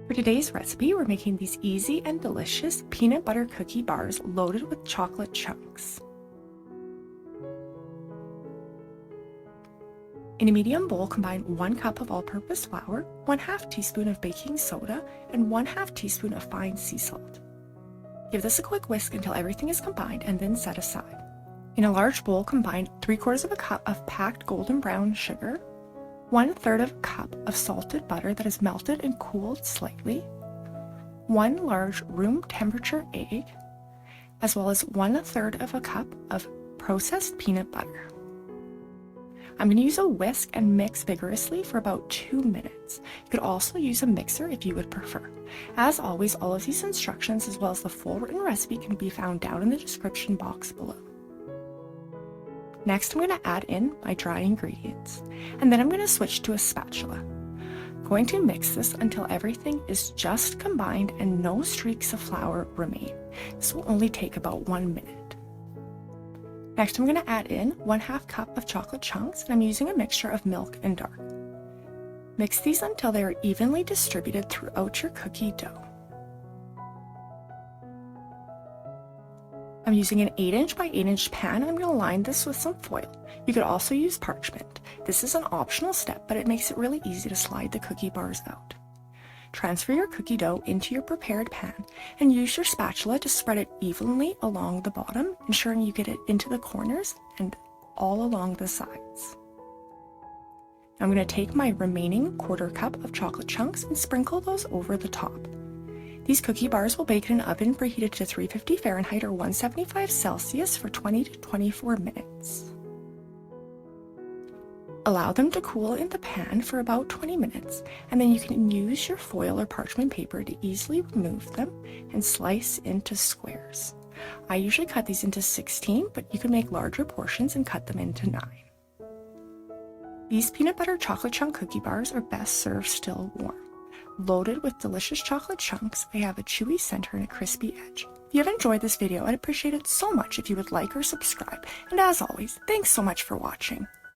For today's recipe, we're making these easy and delicious peanut butter cookie bars loaded with chocolate chunks. In a medium bowl, combine 1 cup of all-purpose flour, 1/2 teaspoon of baking soda, and 1/2 teaspoon of fine sea salt. Give this a quick whisk until everything is combined and then set aside. In a large bowl, combine 3/4 of a cup of packed golden brown sugar, 1/3 of a cup of salted butter that is melted and cooled slightly, 1 large room temperature egg, as well as 1/3 of a cup of processed peanut butter. I'm going to use a whisk and mix vigorously for about 2 minutes. You could also use a mixer if you would prefer. As always, all of these instructions as well as the full written recipe can be found down in the description box below. Next, I'm going to add in my dry ingredients, and then I'm going to switch to a spatula. I'm going to mix this until everything is just combined and no streaks of flour remain. This will only take about 1 minute. Next, I'm going to add in 1/2 cup of chocolate chunks, and I'm using a mixture of milk and dark. Mix these until they are evenly distributed throughout your cookie dough. I'm using an 8" by 8" pan, and I'm going to line this with some foil. You could also use parchment. This is an optional step, but it makes it really easy to slide the cookie bars out. Transfer your cookie dough into your prepared pan and use your spatula to spread it evenly along the bottom, ensuring you get it into the corners and all along the sides. I'm going to take my remaining 1/4 cup of chocolate chunks and sprinkle those over the top. These cookie bars will bake in an oven preheated to 350 Fahrenheit or 175 Celsius for 20 to 24 minutes. Allow them to cool in the pan for about 20 minutes, and then you can use your foil or parchment paper to easily remove them and slice into squares. I usually cut these into 16, but you can make larger portions and cut them into 9. These peanut butter chocolate chunk cookie bars are best served still warm. Loaded with delicious chocolate chunks, they have a chewy center and a crispy edge. If you have enjoyed this video, I'd appreciate it so much if you would like or subscribe. And as always, thanks so much for watching.